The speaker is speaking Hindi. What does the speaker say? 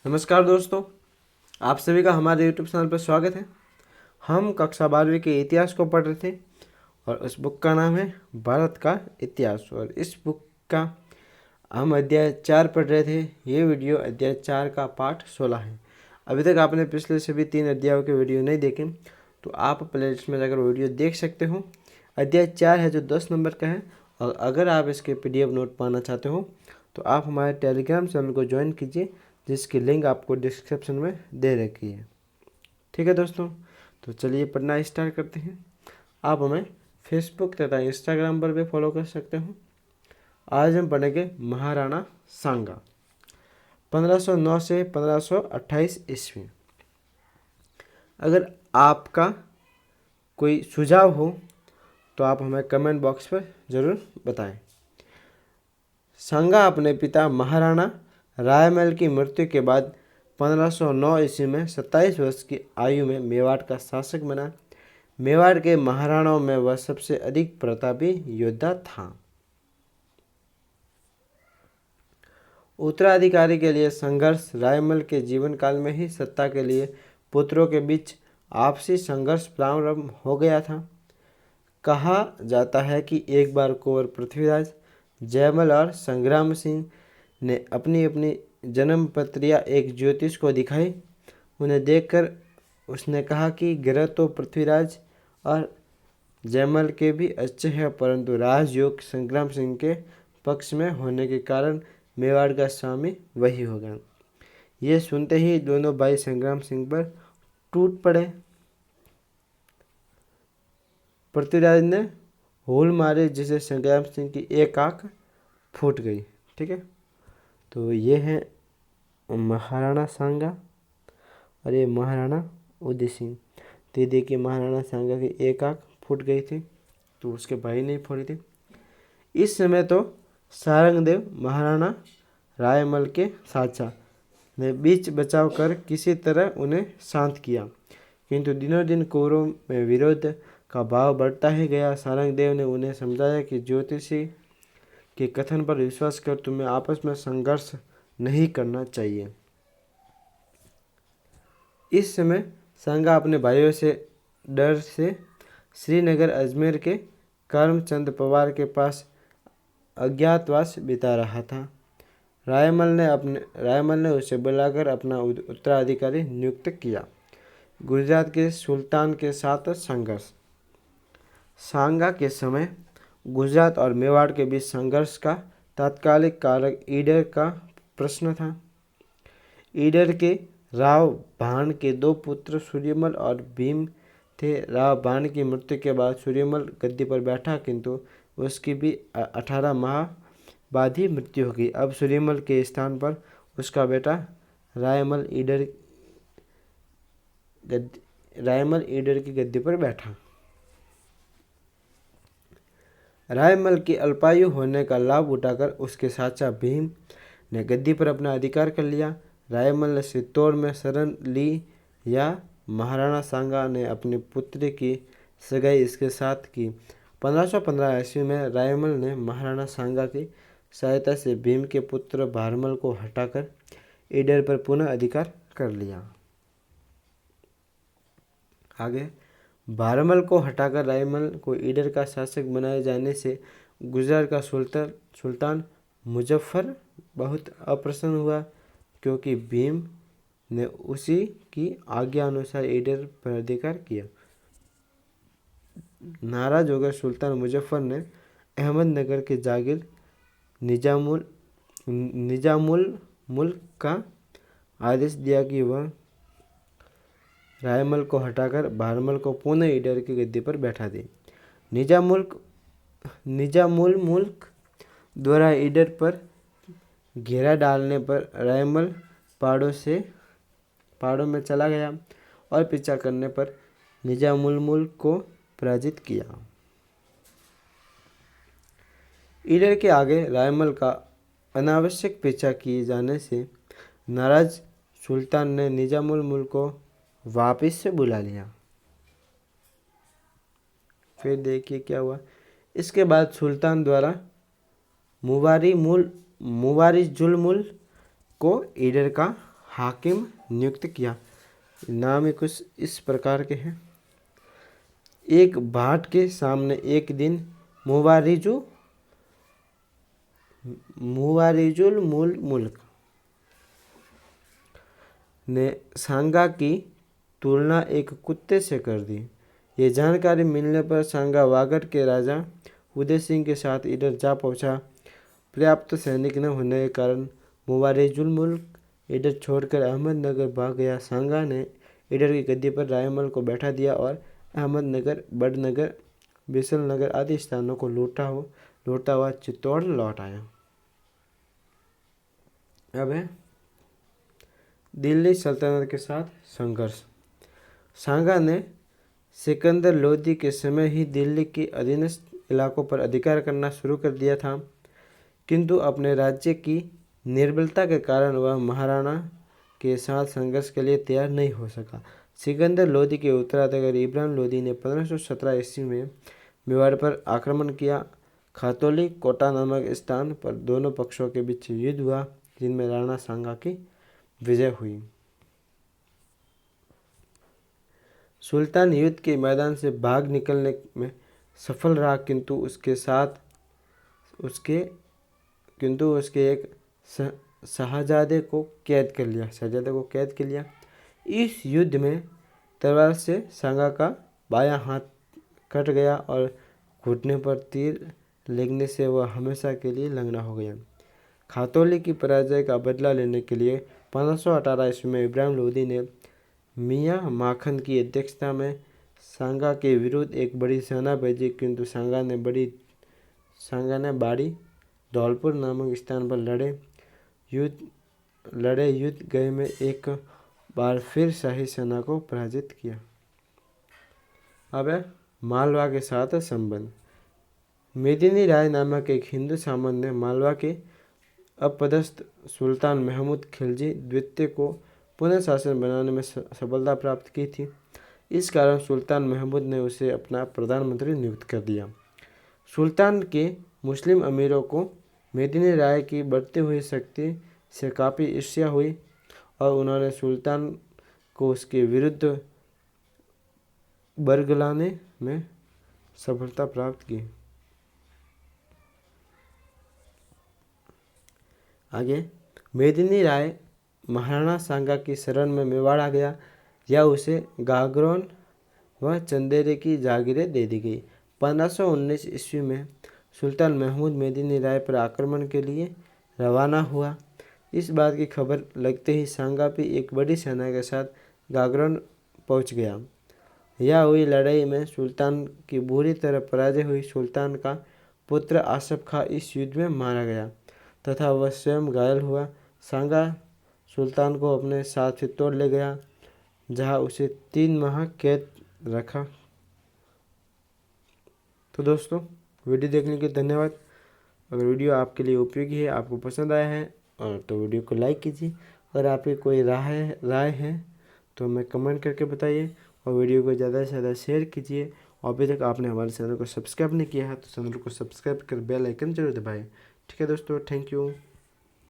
नमस्कार दोस्तों, आप सभी का हमारे यूट्यूब चैनल पर स्वागत है। हम कक्षा 12वीं के इतिहास को पढ़ रहे थे और उस बुक का नाम है भारत का इतिहास। और इस बुक का हम अध्याय 4 पढ़ रहे थे। ये वीडियो अध्याय 4 का पार्ट 16 है। अभी तक आपने पिछले सभी 3 अध्यायों के वीडियो नहीं देखे तो आप प्लेलिस्ट में जाकर वीडियो देख सकते हो। अध्याय 4 है जो 10 नंबर का है। और अगर आप इसके PDF नोट पाना चाहते हो तो आप हमारे टेलीग्राम चैनल को ज्वाइन कीजिए, जिसकी लिंक आपको डिस्क्रिप्शन में दे रखी है। ठीक है दोस्तों, तो चलिए पढ़ना स्टार्ट करते हैं। आप हमें फेसबुक तथा इंस्टाग्राम पर भी फॉलो कर सकते हो। आज हम पढ़ेंगे महाराणा सांगा 1509 से 1528 ईस्वी। अगर आपका कोई सुझाव हो तो आप हमें कमेंट बॉक्स पर ज़रूर बताएं। सांगा अपने पिता महाराणा रायमल की मृत्यु के बाद 1509 ईस्वी में 27 वर्ष की आयु में मेवाड़ का शासक बना। मेवाड़ के महाराणाओं में वह सबसे अधिक प्रतापी योद्धा था। उत्तराधिकारी के लिए संघर्ष। रायमल के जीवन काल में ही सत्ता के लिए पुत्रों के बीच आपसी संघर्ष प्रारंभ हो गया था। कहा जाता है कि एक बार कुंवर पृथ्वीराज, जयमल और संग्राम सिंह ने अपनी अपनी जन्म पत्रियाँ एक ज्योतिष को दिखाई। उन्हें देखकर उसने कहा कि ग्रह तो पृथ्वीराज और जयमल के भी अच्छे हैं, परंतु राजयोग संग्राम सिंह के पक्ष में होने के कारण मेवाड़ का स्वामी वही होगा। ये सुनते ही दोनों भाई संग्राम सिंह पर टूट पड़े। पृथ्वीराज ने होल मारे, जिसे संग्राम सिंह की एक आंख फूट गई। ठीक है, तो ये है महाराणा सांगा और ये महाराणा उदय सिंह। तो देखिए महाराणा सांगा की एक आंख फूट गई थी तो उसके भाई ने फोड़ी थी। इस समय तो सारंगदेव महाराणा रायमल के साचा ने बीच बचाव कर किसी तरह उन्हें शांत किया, किंतु दिनों दिन कौरवों में विरोध का भाव बढ़ता ही गया। सारंगदेव ने उन्हें समझाया कि ज्योतिषी के कथन पर विश्वास कर तुम्हें आपस में संघर्ष नहीं करना चाहिए। इस समय सांगा अपने भाइयों से डर से श्रीनगर अजमेर के करमचंद पवार के पास अज्ञातवास बिता रहा था। रायमल ने उसे बुलाकर अपना उत्तराधिकारी नियुक्त किया। गुजरात के सुल्तान के साथ संघर्ष। सांगा के समय गुजरात और मेवाड़ के बीच संघर्ष का तात्कालिक कारक ईडर का प्रश्न था। ईडर के राव भान के 2 पुत्र सूर्यमल और भीम थे। राव भान की मृत्यु के बाद सूर्यमल गद्दी पर बैठा, किंतु उसकी भी 18 माह बाद ही मृत्यु हो गई। अब सूर्यमल के स्थान पर उसका बेटा रायमल ईडर की गद्दी पर बैठा। रायमल की अल्पायु होने का लाभ उठाकर उसके चाचा भीम ने गद्दी पर अपना अधिकार कर लिया। रायमल ने चित्तौड़ में शरण ली या महाराणा सांगा ने अपनी पुत्री की सगाई इसके साथ की। 1515 ईस्वी में रायमल ने महाराणा सांगा की सहायता से भीम के पुत्र भारमल को हटाकर ईडर पर पुनः अधिकार कर लिया। आगे भारमल को हटाकर रायमल को ईडर का शासक बनाए जाने से गुजरात का सुल्तान मुजफ्फर बहुत अप्रसन्न हुआ, क्योंकि भीम ने उसी की आज्ञा अनुसार ईडर पर अधिकार किया। नाराज होकर सुल्तान मुजफ्फर ने अहमदनगर के जागीर निजामुल मुल्क का आदेश दिया कि वह रायमल को हटाकर भारमल को पुनः ईडर की गद्दी पर बैठा दे। निजामुल मुल्क द्वारा ईडर पर घेरा डालने पर रायमल पहाड़ों में चला गया और पीछा करने पर निजामुल मुल्क को पराजित किया। ईडर के आगे रायमल का अनावश्यक पीछा किए जाने से नाराज सुल्तान ने निजामुल मुल्क को वापस से बुला लिया। फिर देखिए क्या हुआ। इसके बाद सुल्तान द्वारा मुवारिजुल मुल्क को ईडर का हाकिम नियुक्त किया। नाम ही कुछ इस प्रकार के हैं। एक भाट के सामने एक दिन मुवारिजुल मुल्क ने सांगा की तुलना एक कुत्ते से कर दी। ये जानकारी मिलने पर सांगा वागड़ के राजा उदय सिंह के साथ इधर जा पहुंचा। पर्याप्त सैनिक न होने के कारण मुवारिजुल मुल्क इधर छोड़कर अहमदनगर भाग गया। सांगा ने इधर की गद्दी पर रायमल को बैठा दिया और अहमदनगर, बड़नगर, बिसलनगर आदि स्थानों को लूटता हुआ चित्तौड़ लौट आया। अब है दिल्ली सल्तनत के साथ संघर्ष। सांगा ने सिकंदर लोदी के समय ही दिल्ली के अधीनस्थ इलाकों पर अधिकार करना शुरू कर दिया था, किंतु अपने राज्य की निर्बलता के कारण वह महाराणा के साथ संघर्ष के लिए तैयार नहीं हो सका। सिकंदर लोदी के उत्तराधिकारी इब्राहिम लोदी ने 1517 ईस्वी में मेवाड़ पर आक्रमण किया। खातौली कोटा नामक स्थान पर दोनों पक्षों के बीच युद्ध हुआ, जिनमें राणा सांगा की विजय हुई। सुल्तान युद्ध के मैदान से भाग निकलने में सफल रहा, किंतु उसके एक शहजादे को कैद कर लिया। इस युद्ध में तलवार से सांगा का बायां हाथ कट गया और घुटने पर तीर लगने से वह हमेशा के लिए लंगड़ा हो गया। खातौली की पराजय का बदला लेने के लिए 1518 ईस्वी में इब्राहिम लोदी ने मियाँ माखन की अध्यक्षता में सांगा के विरुद्ध एक बड़ी सेना भेजी, किंतु सांगा ने बाड़ी धौलपुर नामक स्थान पर लड़े युद्ध गए में एक बार फिर शाही सेना को पराजित किया। अब है मालवा के साथ संबंध। मेदिनी राय नामक एक हिंदू सामंत ने मालवा के अपदस्थ सुल्तान महमूद खिलजी द्वितीय को पुनः शासन बनाने में सफलता प्राप्त की थी। इस कारण सुल्तान महमूद ने उसे अपना प्रधानमंत्री नियुक्त कर दिया। सुल्तान के मुस्लिम अमीरों को मेदिनी राय की बढ़ती हुई शक्ति से काफ़ी ईर्ष्या हुई और उन्होंने सुल्तान को उसके विरुद्ध बरगलाने में सफलता प्राप्त की। आगे मेदिनी राय महाराणा सांगा की शरण में मेवाड़ आ गया या उसे गागरोन व चंदेरे की जागीरें दे दी गई। 1519 ईस्वी में सुल्तान महमूद मेदिनी राय पर आक्रमण के लिए रवाना हुआ। इस बात की खबर लगते ही सांगा भी एक बड़ी सेना के साथ गागरोन पहुंच गया। यह हुई लड़ाई में सुल्तान की बुरी तरह पराजय हुई। सुल्तान का पुत्र आसफ खां इस युद्ध में मारा गया तथा वह स्वयं घायल हुआ। सांगा सुल्तान को अपने साथ चित्तौड़ ले गया, जहां उसे 3 माह कैद रखा। तो दोस्तों, वीडियो देखने के लिए धन्यवाद। अगर वीडियो आपके लिए उपयोगी है, आपको पसंद आया है तो वीडियो को लाइक कीजिए। अगर आपकी कोई राय है तो हमें कमेंट करके बताइए और वीडियो को ज़्यादा से ज़्यादा शेयर कीजिए। और अभी तक आपने हमारे चैनल को सब्सक्राइब नहीं किया है तो चैनल को सब्सक्राइब कर बेल आइकन जरूर दबाएं। ठीक है दोस्तों, थैंक यू।